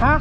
Ha?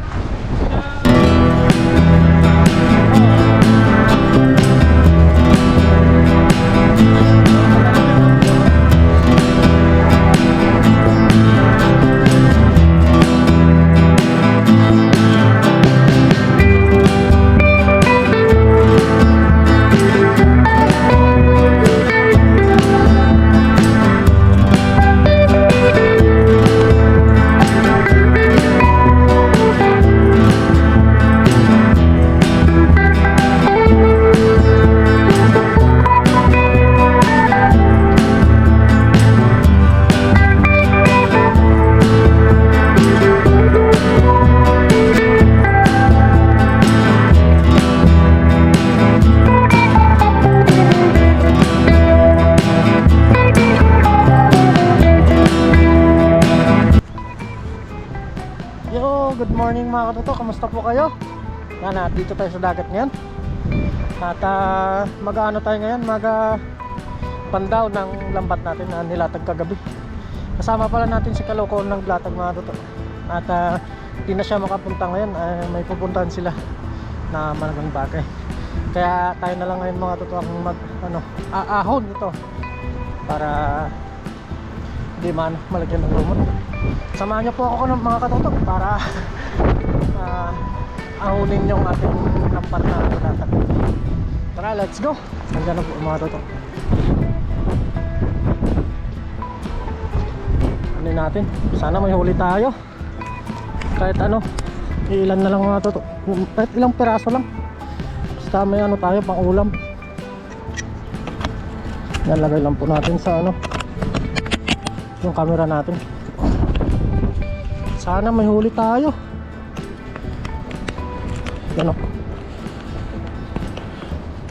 Good morning mga katoto, kamusta po kayo? Yan, dito tayo sa dagat ngayon. At mag-ano tayo ngayon, pandaw ng lambat natin na nilatag kagabi. Kasama pala natin si Kaloko ng latag mga katoto. At di na siya makapunta ngayon, may pupuntahan sila na malagang bagay. Kaya tayo na lang ngayon mga katoto ang aahon ito para hindi man malagyan ng lumot. Samahan niyo po ako ng mga katoto para ahonin yung ating lambat na latag. Tara, let's go. Nandiyan na po mga katoto. Ano natin? Sana may huli tayo. Kahit ilan na lang mga katoto. Kahit ilang piraso lang. Basta may tayo pang ulam. Yan, lagay lang po natin sa yung camera natin. Sana may huli tayo. Yan o.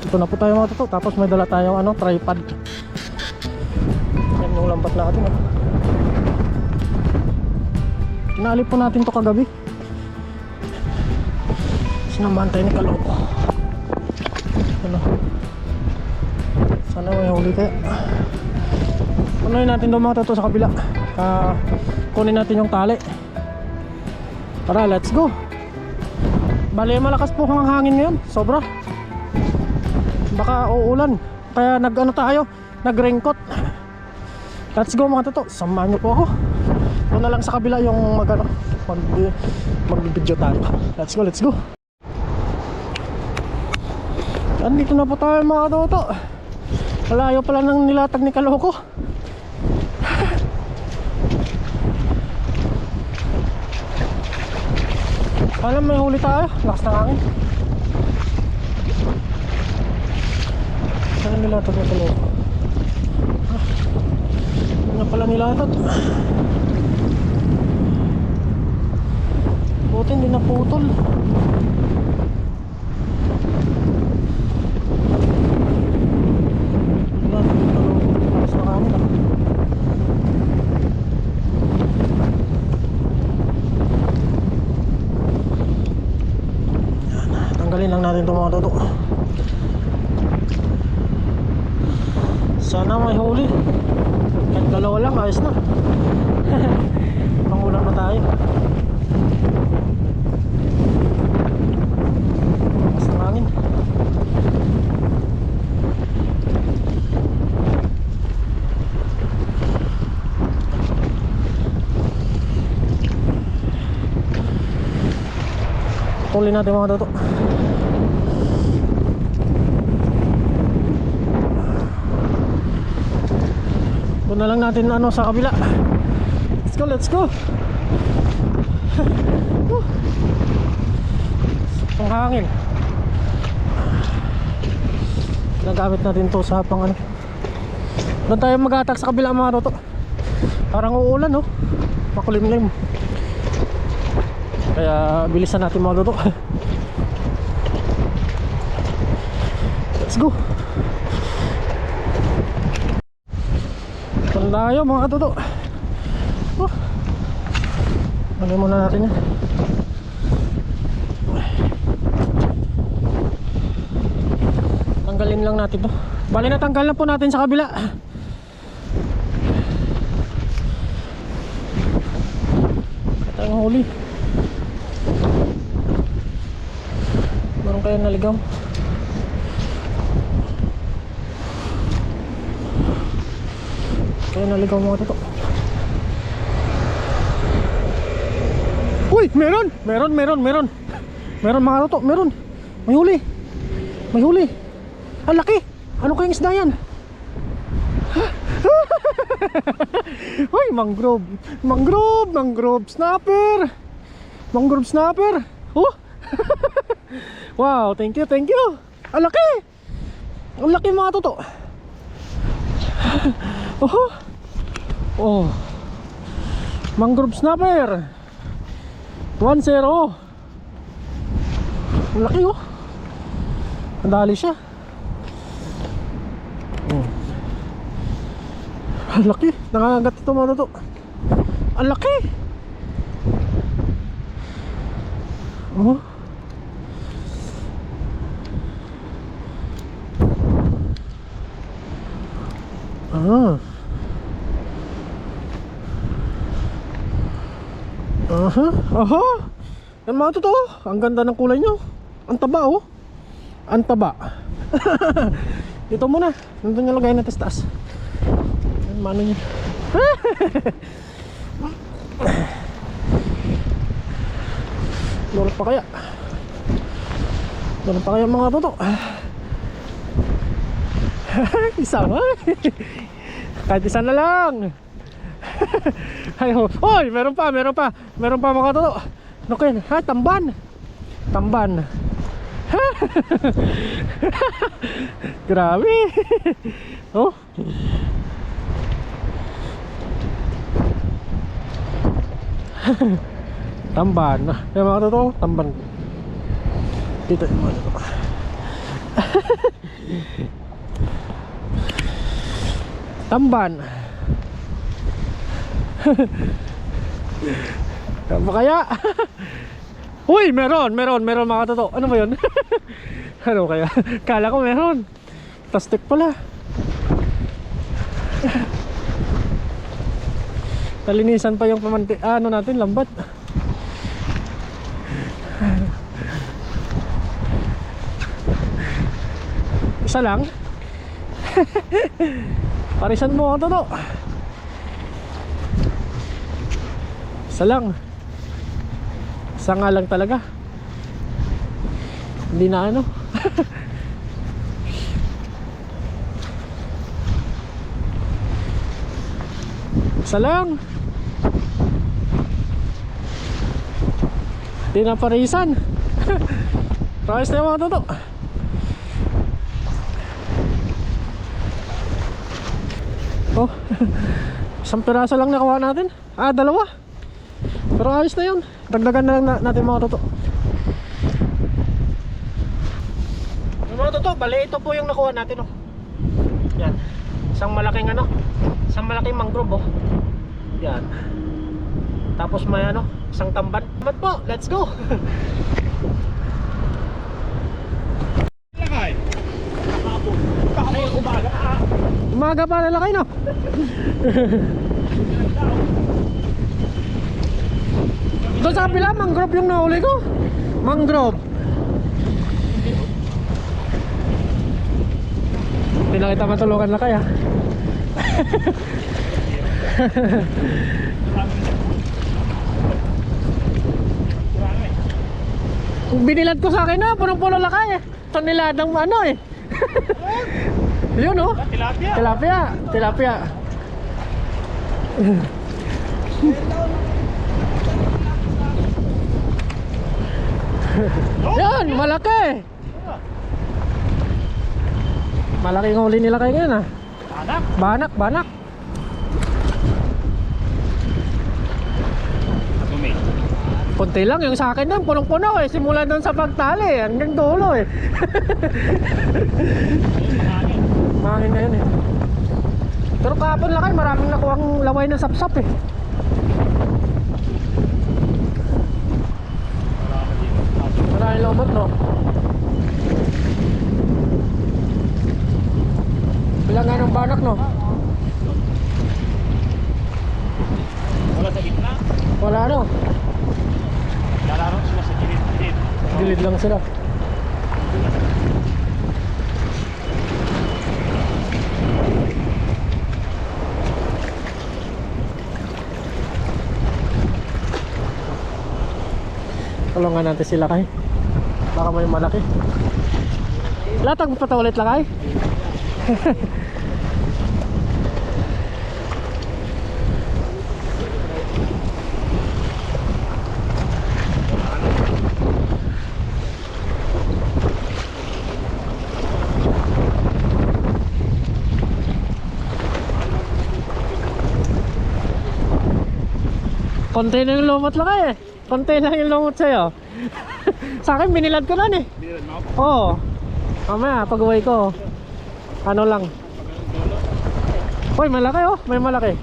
Ito na po tayo mga toto. Tapos may dala tayong tripod. Yan yung lambat natin. Kinali po natin to kagabi. Sinamantay ni Kaloko. Sana may huli tayo. Unahin natin daw mga toto sa kabila. Kunin natin yung tali. Tara, let's go. Bale, malakas po ang hangin ngayon. Sobra. Baka uulan. Kaya tayo, nag-raincoat. Let's go mga toto. Samahan niyo po ako. Doon na lang sa kabila yung mag-video tayo. Let's go, let's go. Andito na po tayo mga toto. Malayo pala ng nilatag ni Kaloko. Alam, may huli tayo. Lakas ng hangin. Saan nilatag na Kaloko? Ano pala nilatag? Buti hindi naputol. Nilatag na Kaloko. Lakas ng hangin. Tanggalin lang natin itong mga toto. Sana may huli. Kahit dalawa lang, ayos na. Pangulang na tayo. Lakas ng hangin. Tuloy natin mga toto. Doon na lang natin sa kabila. Let's go, let's go. Ang hangin. Nagamit natin to sa doon tayo mag-attack sa kabila mga toto. Parang uulan makulimlim. Kaya bilisan natin mga toto. Let's go. Tayo mga toto. Lagyan muna natin yan. Tanggalin lang natin to. Bali na tanggal na po natin sa kabila. Ito ang huli. Saan kaya naligaw? Kaya naligaw mga toto. Uy! Meron! Meron mga toto, meron. May huli. Ang laki! Ano kayang isda yan? Uy! Mangrove snapper. Oh! Wow! Thank you. Ang laki mga toto. Oh! Mangrove snapper 1-0. Ang laki oh. Nadali siya. Ang laki. Nangangagat ito mga toto. Ang laki. Oh. Yan mga toto. Ang ganda ng kulay nyo. Ang taba oh. Ang taba. Dito muna. Nandun yung lagay natin sa taas. Yan mano nyo. Lulot pa kaya mga toto. Isa nga. Kahit isa na lang. Ayaw. Oy, meron pa mga toto. Ano kayo? Ha, tamban. Grabe. Oh. Tamban. Yan mga toto, tamban. Dito yung mga toto. Tamban. Ano kaya? Uy, meron mga toto. Ano ba yun? Ano kaya? Kala ko meron. Plastic pala. Talinisan pa yung ano natin, lambat. Isa lang. Parisan mo ang toto. Isa lang. Isa nga lang talaga. Hindi na ano. Isa lang. Hindi na parisan. Paris na yung mga toto. Oh. Isang piraso lang nakuha natin. Dalawa. Pero ayos na yun. Dagdagan na lang natin mga toto. Yung mga toto, bali ito po yung nakuha natin oh. Yan. Isang malaking mangrove oh. Yan. Tapos may isang tamban. Mat po, let's go. Umaga pa lalakay no. Doon sa kapila, mangrove yung nahuli ko. Mangrove. Hindi na kita matulungan na kaya. Binilad ko sa akin na, punong-puno lakay. Tonelada ng ano eh. Yun oh. Tilapia. Yan, malaki. Malaking huli nila kayo ngayon ah. Banak. Kunti lang yung sa akin doon, punong-puno eh. Simula doon sa pagtali hanggang dulo eh. Mahangin na yun eh. Pero kahapon lang kayo, maraming nakuhang laway ng sapsap eh. Maraming lomot no. Bilang nga ng banak no. Wala sa gitna. Wala no. Lalaro sila sa gilid. Gilid lang sila. Tulungan natin sila kay. Baka may malaki. Latag mo pa ito ulit lakay. Konti na yung lumot lakay eh. Konti lang yung lumot sa'yo. Sa akin binilad ko lang eh. Binilad mo? Oo. Mamaya pag uwi ko ano lang. Uy, malaki oh. May malaki.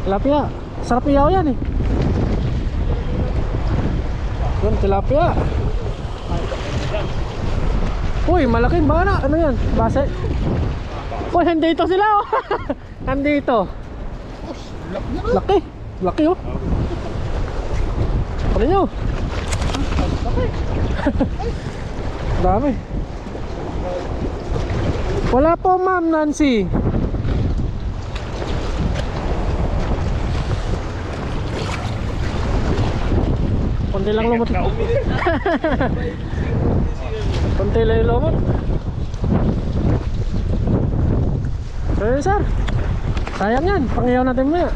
Tilapia. Sarap iyaw yan eh. Yun, tilapia. Uy, malaki ba na? Ano yan? Base? Uy, nandito sila oh. Nandito. Laki. Laki oh. Ano nyo? Dami. Wala po ma'am Nancy. Konti lang lumot. Konti lang yung lumot. Eh sir, sayang yan. Pangiyaw natin muna.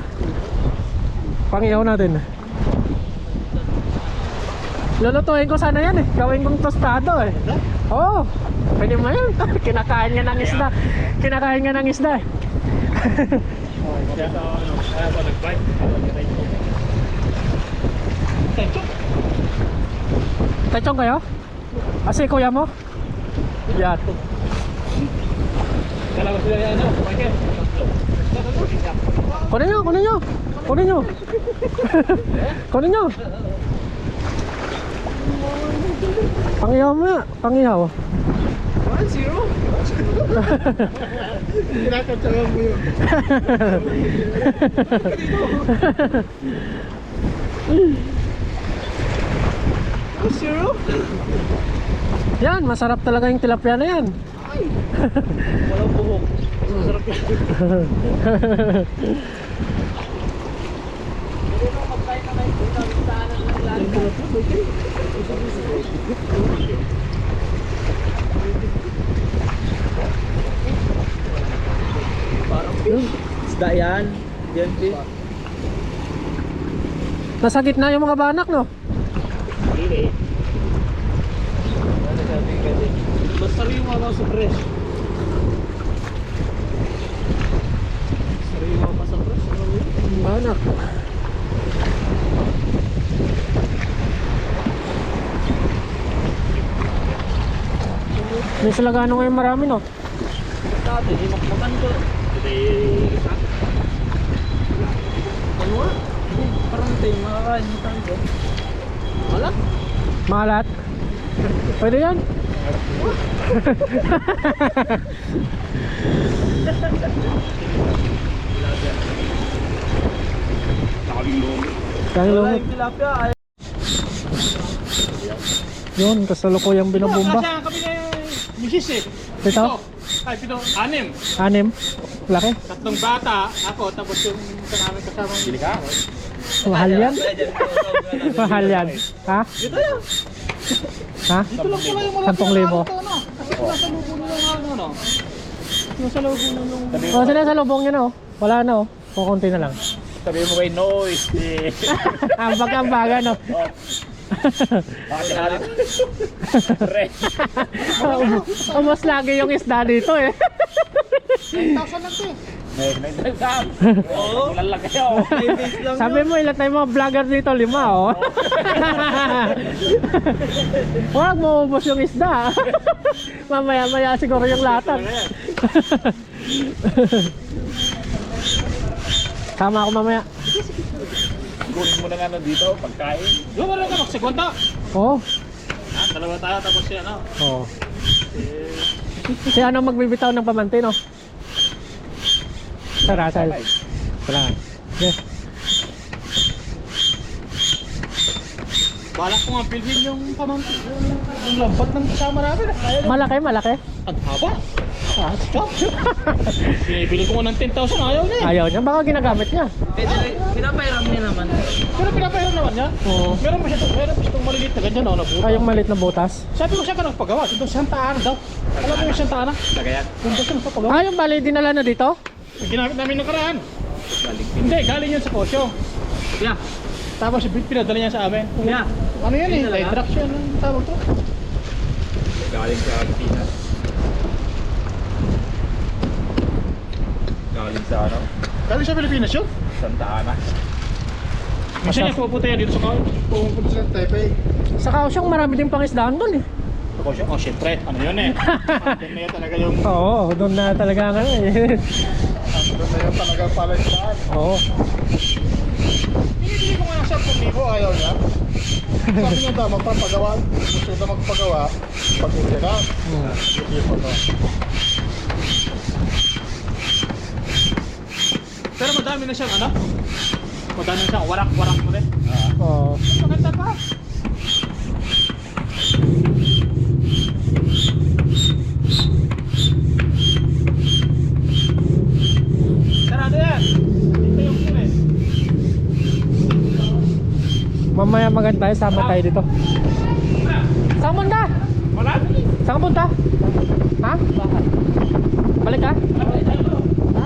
Pangiyaw natin. Lulutuin ko sana yan eh. Gawin kong tostado eh. Oo. Pwede mo yan. Kinakain nga ng isda. Kinakain nga ng isda eh. Techong kayo? Asi kuya mo? Yan. Kalawa sila yan, no? Michael. Kunin nyo, kunin nyo. Kunin nyo. Kunin nyo. Pangihaw mo ya, pangihaw. 1-0? Kinakatsagan mo yun. Yan, masarap talaga yung tilapia na yan. Ay! Walang buhok. Masarap yan. Parang fish. Isda yan. Yan fish. Nasa gitna yung mga banak no? Hindi. Basta rin yung mga sa press. Basta rin yung mga sa press. Banak. May salagano ngayon marami no? Dati, di makmakan ko. Hindi, isa. Ano nga? Parang tayo makakain mo tanto. Wala? Malat. Pwede yan? Nakabing lumi. Kaya Wala lumot. yung tilapia. Yun, kasalukuyang binabomba. Kasi kami na yung misis eh. Pito? Ay, pito. 6. 6. Laki. 3 bata. Ako, tapos yung isa namin kasamang bilika. Mahal yan. Mahal yan. Ha? Dito yan. Ha? Dito lang pala yung malaki. 10,000. Kasi nasa lubong nila yung ano. Nasa lubong nila yung... O, sila sa lubong niya na oh. Wala na oh. Kukunti na lang. Sabi mo kay noise. Ambag-ambaga no. Hati-hati. Pre. Mas lagi yung isda dito eh. 9,000 lang to eh. May nagdagdag. Oo. Kulang lang kayo. Sabi mo ilan tayo mga vlogger dito? 5 oh. Huwag mo ubos yung isda. Mamaya-maya siguro yung latag. Tama ako mamaya. Kunin mo na nga dito, pagkain. Yung wala ka magsikwanta. Oo. Dalawa tayo tapos siya ano. Oo. Si ano magbibitaw ng pamanti no? Sa Russell. Salamat. Yes. Balak ko nga pilhin yung pamangkin. Yung lambat ng kasama namin. Malaki, malaki. Ang haba. Stop. Pinipili ko nga ng 10,000, ayaw niya. Ayaw niya, baka ginagamit niya. Pinapairam niya naman. Pero pinapahiram naman niya. Oo. Meron pa siyang maliliit na ganyan, no? Nabutas. Ay, yung maliit na butas. Sabi ko siya ka nagpagawa. Ito Santa Ana daw. Alam mo yung Santa Ana? Tagayan. Kung gusto nagpapagawa. Ah, yung bali dinala na dito? Ginamit namin ng karaan. Hindi, galing yan sa Kosyo. Yeah. Tapos pinadala niya sa amin. Yeah. Ano yan eh? Light truck siya. Anong tawag to? Galing sa Pinas. Galing sa ano? Galing sa Pilipinas yun? Santa Ana. Minsan niya pupunta yan dito sa Kosyo. Pupunta sa Taipei. Sa Kaohsiung marami din pangisdaan doon eh. Sa Kosyo? Oh, syempre. Ano yun eh? Doon na yan talaga yung... Oo, doon na talaga nga eh. Doon na yung talagang palaisdaan. Oo. Hindi ko nga ng 10,000, ayaw niya. Sabi niya daw, magpapagawa. Gusto na magpagawa. Pag-uwi na. Hindi po to. Pero madami na siyang ano? Madami na siyang warak-warak mo rin. Oo. Maganda pa. Sarado yan. Dito yung kulit. Mamaya maganda tayo, sama tayo dito. Saan punta? Wala? Saan ka punta? Ha? Balik ka? Ha?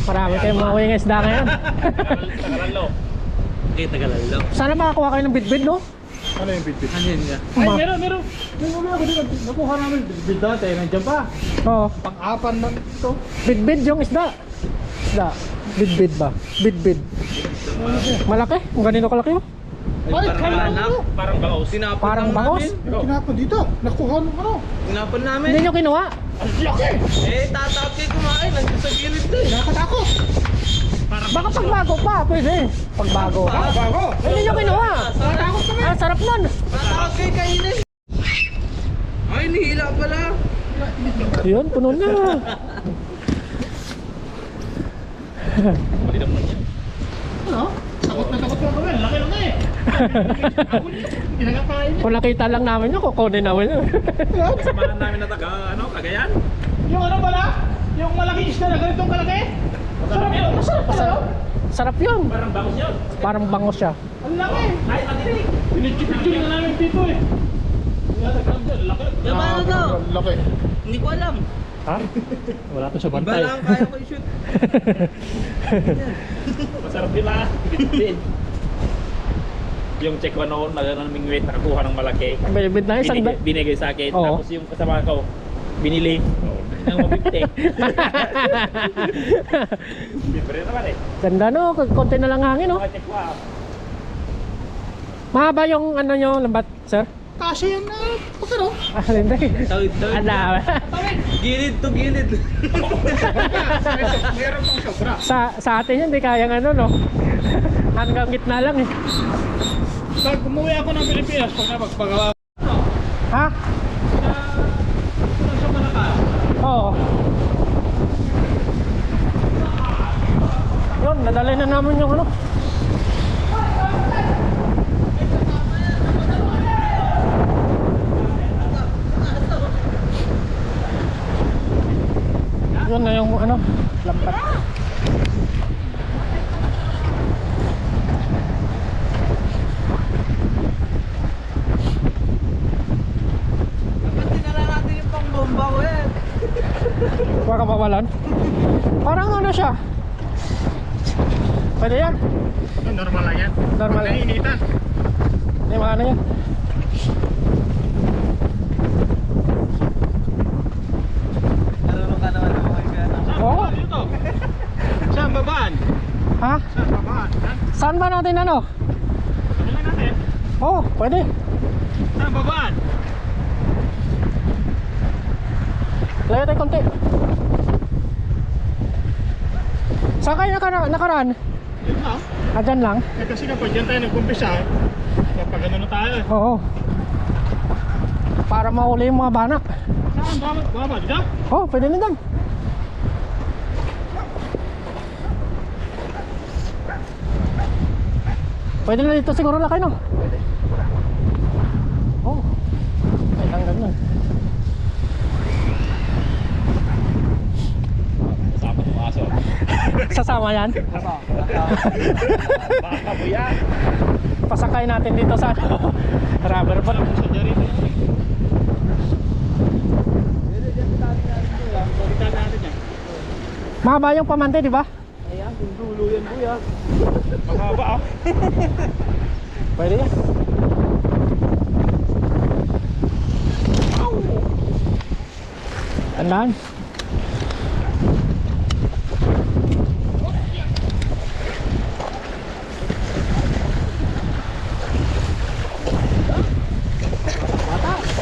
Marami kayong mga wing isda ngayon. Tagalalo. Okay, Tagalalo. Sana makakuha kayo ng bidbid, no? Ano yung bit-bit? Ano yun nga? Ay, meron. Yung mga ako dito, nakuha namin bit-bit dati, nandiyan pa. Oo. Pang-apan man ito. Bidbid yung isda. Isda. Bidbid ba? Bidbid. Malaki? Kung ganito kalaki mo? Ay, Parang kala anak. ko. Parang bangos. Sinapon Parang lang bangos? namin. Kinapon dito. Nakuha nung ano. Sinapon namin. Hindi nyo kinuha? Ang laki! Eh, tatakot kayo kumain. Nandiyan sa gilid din. Nakatakot! Baka pagbago pa, pwede. Pagbago. Bago! Hindi nyo kinuha. Nakatakot kami! Ah, sarap nun. Tatakot kayo kainin. Ay, nihila pala. Yun, puno na. Mali naman yan. Ano? Takot na kami. Laki lang eh. Hindi na kapain. Kung nakita lang namin yun, kukunin namin yun. Samahan namin na taga, ano, Cagayan. Yung ano pala? Yung malaking isda na ganitong kalaki? Sarap yun. Masarap pala yun. Sarap yun. Parang bangos yun. Parang bangos siya. Ang laki. Ay, patinig. Pinitchip-chip na namin dito eh. Natagram dyan. Laki. Yung ano to? Laki. Hindi ko alam. Ha? Wala to sa Iba bantay. lang kaya ko i-shoot. Masarap din ah. Bitin. Yung check ko noon, naming weight, nakakuha ng malaki. Bibid na isang Binigay sa akin. Oo. Tapos yung kasama ko, binili. Nang mabibte. Libre naman eh. Ganda no, konti na lang hangin no. Mga check ko ah. Mahaba yung ano nyo, lambat, sir? Kasi yan na. Pagkano? Ah, hindi. Tawid. Ano? Gilid to gilid. Meron pang sobra. Sa atin yun, hindi kayang ano no. Hanggang gitna lang eh. Pag umuwi ako ng Pilipinas, pag napagpagawa Ha? sa Malakas. Oo. Yun, nadali na namin yung ano. Yun na yung ano, lambat. Dapat dinala natin yung pang bomba ko yan. Baka mawalan. Parang ano siya. Pwede yan. Normal lang yan. Normal lang. Nainitan. Hindi makano yan. Marunong ka naman ng mga gana. Oo. Dito. Saan babaan? Ha? Saan babaan? Saan ba natin ano? Ano lang natin? Oo, pwede. Saan babaan? Layo tayo konti. Saan kayo nakaraan? Yun lang. Ah, dyan lang? Eh, kasi kapag dyan tayo nag-umpisa, kapag ano na tayo. Oo. Para para mahuli yung mga banak. Saan? Baba, dito? Oh, pwede na doon. Pwede na dito siguro lakay, no? Oh, ay hanggang nun. Kasama ng aso. Sasama yan? Baka mo yan. Pasakay natin dito sa rubber boat. Sa dyan rito. Balikan natin yan. Mahaba yung pamante, di ba? Ayan, kung dulo yan kuya. Mahaba ah. Pwede yan. Tandaan.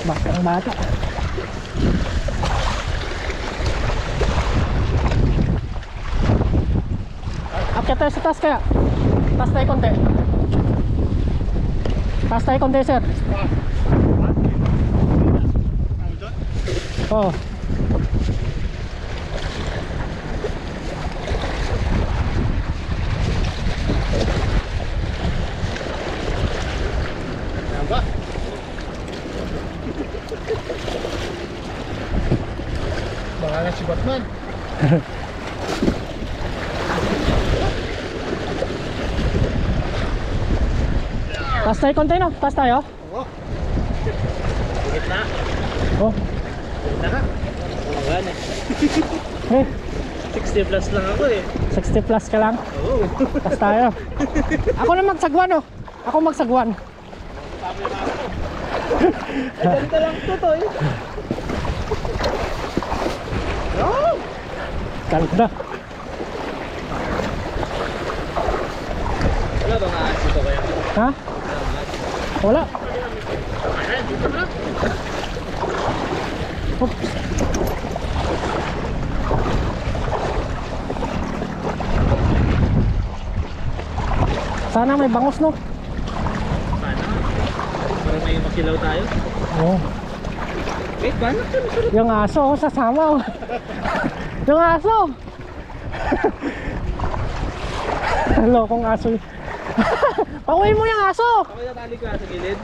Bata ang bata. Akyat tayo sa taas kaya. Taas tayo konti. Taas tayo konti, sir. Oo. Ba? Baka nga si Batman. Taas tayo konti, no? Taas tayo. Oo. Higit na. Oh. Higit na ka. Wala na. Eh, 60 plus lang ako eh. 60 plus ka lang. Oo. Taas tayo. Ako na magsagwan, oh. Ako magsagwan. Ay, ganito lang ito to eh. Oh! Ganda. Wala bang aas ito kaya? Ha? Wala. Ay, dito na. Oops. Sana may bangus, no? Sana. Para may makilaw tayo. Oo. Wait, banak ka na. Yung aso, oh, sasama, oh. Yung aso. Hello, kung aso. Pauwi mo yung aso. Ako natali ka sa gilid.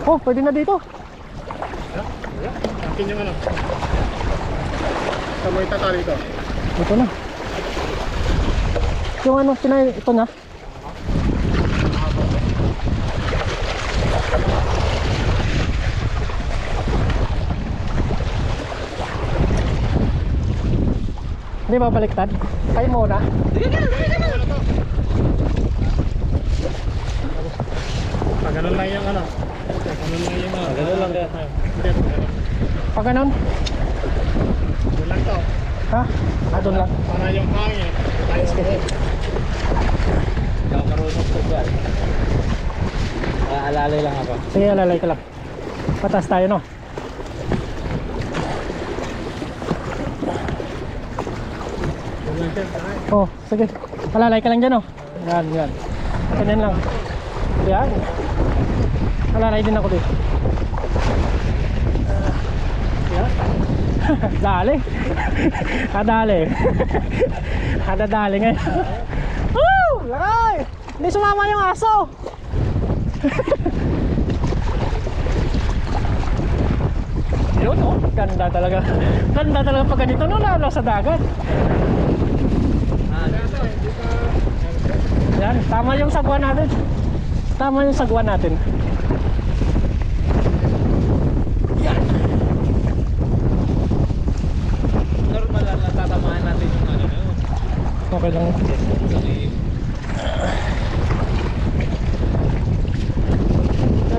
Oh, pwede na dito. Akin yung ano. Kamoy tatali ito. Ito na. Yung ano, ito na. Hindi ba baliktad? Kayo muna. Pag ganun lang yung ano. Pag ganun lang yung ano. Ganun lang. Hindi. Pag ganun. Doon lang to. Ha? Ah, doon lang. Para yung hangin. Tayo sa buhok. Hindi ako marunong sa buwan. Alalay lang ako. Sige, alalay ka lang. Patas tayo, no? Oh, sige. Alalay ka lang dyan, oh. Yan, yan. Ganyan lang. Yan. Alalay din ako dito. Yan. Dali. Kadali. Kadadali ngayon. Woo! Lakay! Hindi sumama yung aso. Yun, oh. Ganda talaga. Ganda talaga pag ganito, no? Lalo sa dagat. Yan, tama yung sagwan natin. Tama yung sagwan natin. Yan. Normal lang natatamaan natin yung ano yun. Okay lang.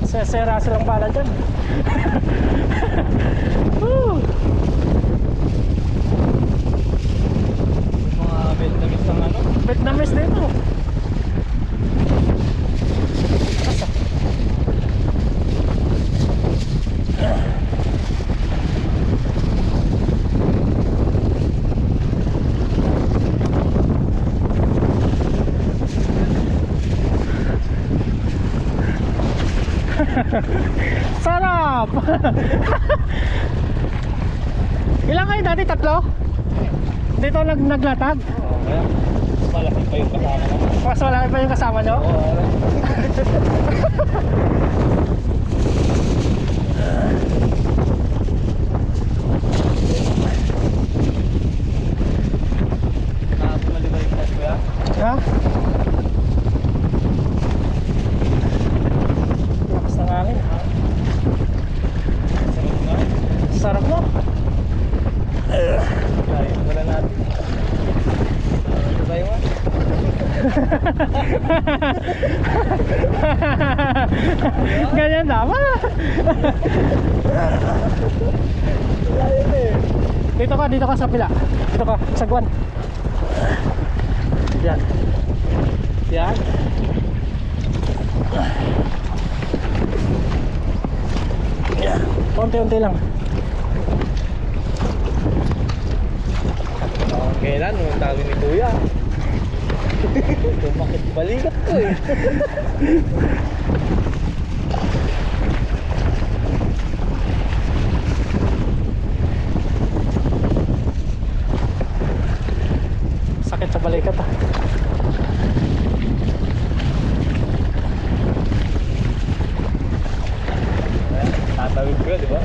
Sesera silang bala dyan. Woo! Mga Vietnamese ang ano. Vietnamese dito. Asa? Sarap! Ilan kayo dati? 3? Dito naglatag? Kaya, malaki pa yung kasama ko. Mas malaki pa yung kasama nyo? Ha? Lakas ng hangin. Sarap mo. Wala natin. Ito tayo man. Ganyan tama. Dito ka sa pila. Dito ka, sa guwan. Yan. Yan. Unti-unti lang. Kailan nung tawag ni Kuya? Tumakit balikat ko eh. Sakit sa balikat ah. Tatawid ko, di ba?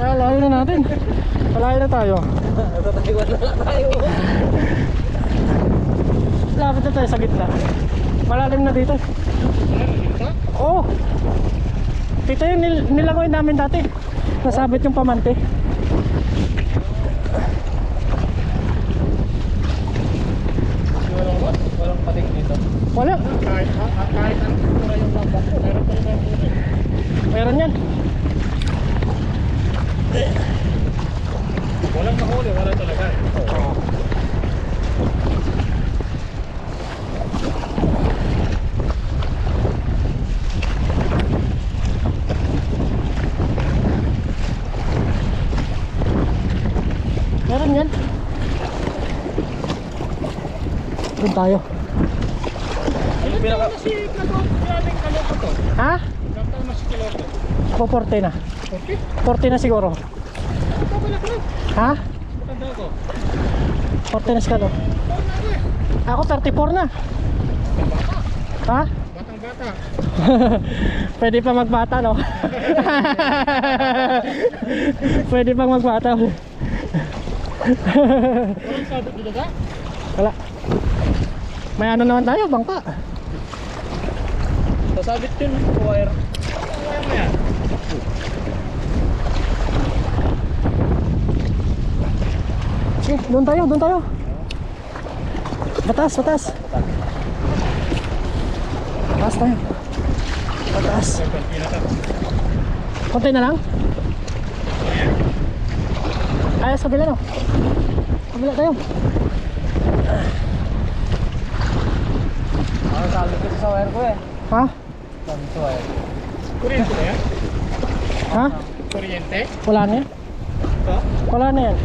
Layo na natin. Malayo na tayo. Natatakiwan na lang tayo. Lapit na tayo sa gitna. Malalim na dito. Oo. Dito yung nilangoy namin dati. Nasabit yung pamante. Walang pating dito. Wala. Kahit ang kultura yung lambak ko, meron pa rin ang kultura. Meron yan. Walang mahuli, wala talaga. Meron yan. Doon tayo. Ilan taon na si Kalorto? Yaling Kalorto to? Ha? Ilan taon na si Kalorto? Ako 40 na. 40? 40 na siguro. Ito pala ko lang. Ha? Matanda ko. 40 na siguro. Taon na ako eh. Ako 34 na. Bata. Ha? Batang bata. Pwede pa magbata, no? Pwede pang magbata. Walang sabit dito ka? Wala. May ano naman tayo, bangka. Sasabit yun, wire. Wire na yan. Sige, doon tayo, doon tayo. Batas, batas. Batas tayo. Batas. Konti na lang. Ay, sa kabila no. Kabila tayo. Ano sabi ko sa wire ko eh? Ha? Sabi sa wire. Kuryente na yan? Ha? Kuryente? Wala na yan. Ito? Wala na yan.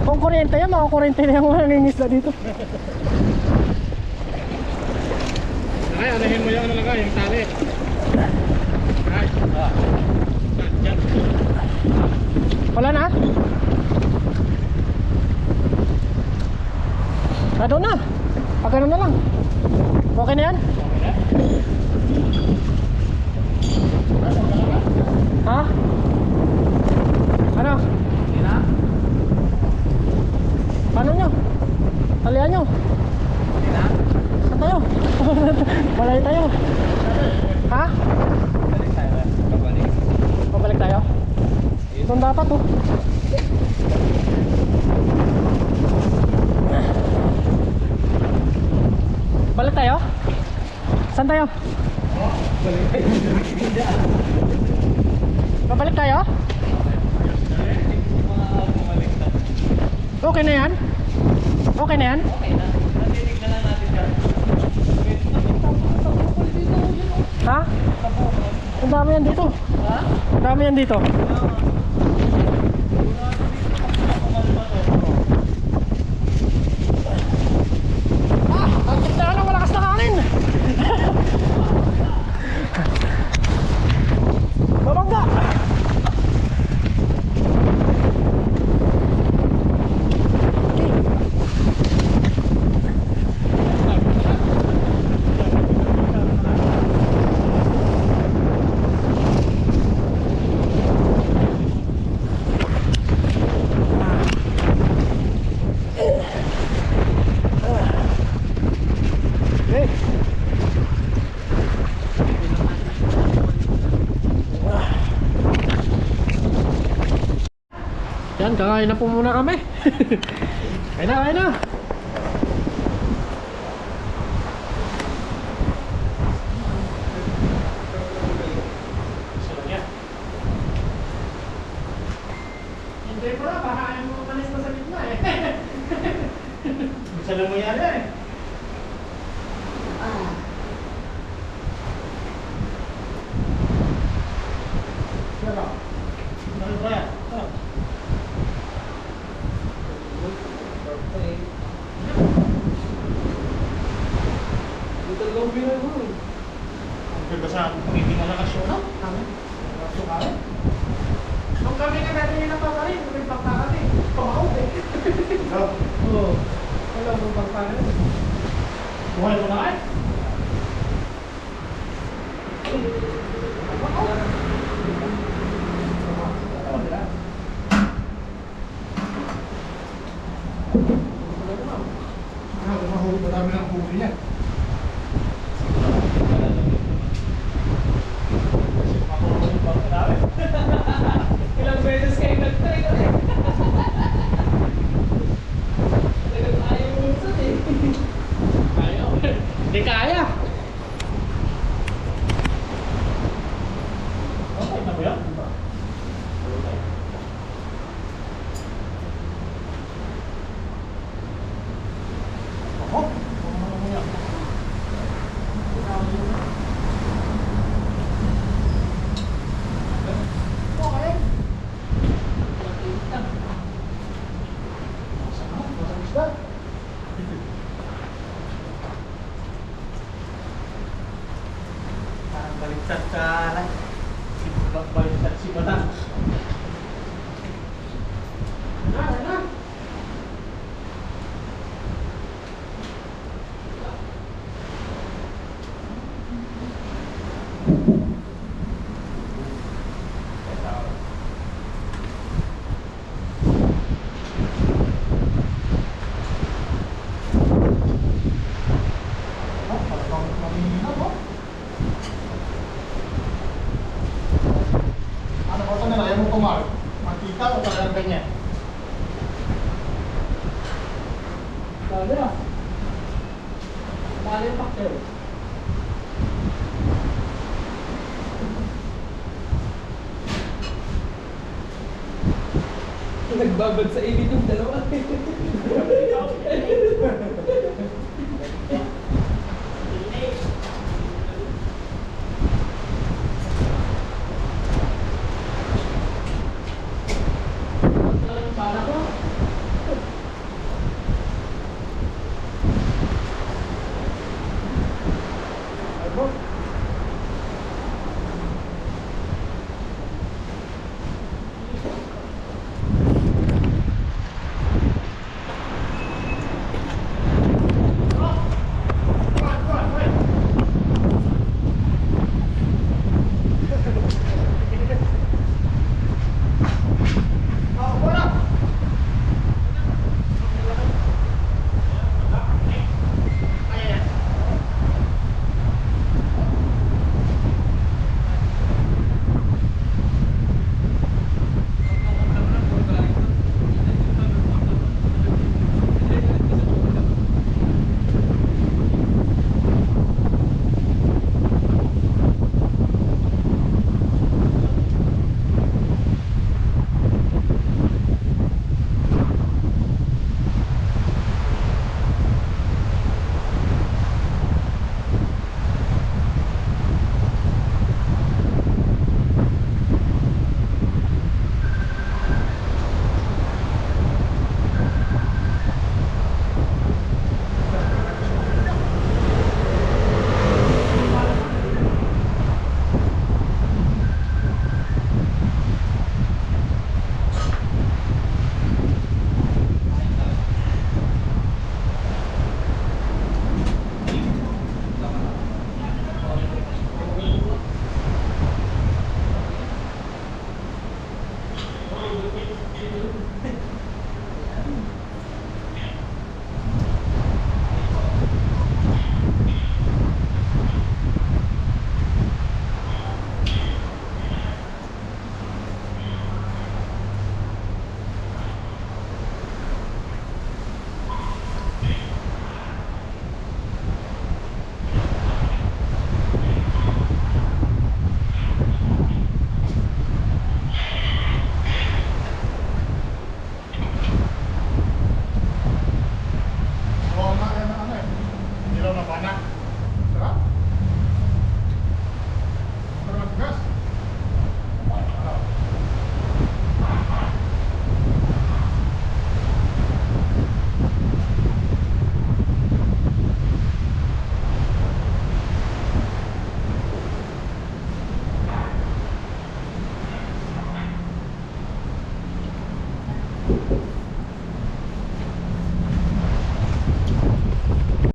Kung kuryente yan, makakuryente na yung nangingisda dito. Ay, anahin mo yung ano lang yung tali. Ay. Diyan. Wala na? Ano na? Pagano na lang. Okay na yan? Ha? Ano? Hindi na? Paano nyo? Talian nyo? Hindi na? Saan tayo? Malayo tayo. Ha? Balik tayo. Babalik. Pabalik tayo? Doon dapat oh. Balik tayo? Saan tayo? Babalik tayo? Okay na yan? Okay na yan? Okay na. Natinig na lang natin dyan. Ha? Ang dami yan dito. Ha? Ang dami yan dito. Ah! Ang ganda ng malakas na hangin! Babangga! Yan, kakain na po muna kami. Kain na, kain na. Hindi po na, baka ayaw mo malis na sa gitna eh. Bisa lang mo yan eh. Sarap. Sarap ba yan? Sarap. Ang ganda sa pangiti mo na kasyon, no? Kasyon ka rin. Nung kami nga natin yung napakarin, may pagkakat eh. Pamaot eh. Oo. Wala mo pagkakat. Buhay mo na kayo. Marami ng huli yan. Ilang beses kayo nag-try kasi. Ayaw mo saan eh. Ayaw. Hindi kaya. Okay na ba yan? Oh, ano mo yan? Okay. Parang baliktad ka lang. Baliktad si Mata. Na. Ano ba ito nila? Ayaw mo kumar? Makita o talagang ganyan? Sabi ah. Dali yung pakter. Nagbabad sa init yung dalawa. Para ko.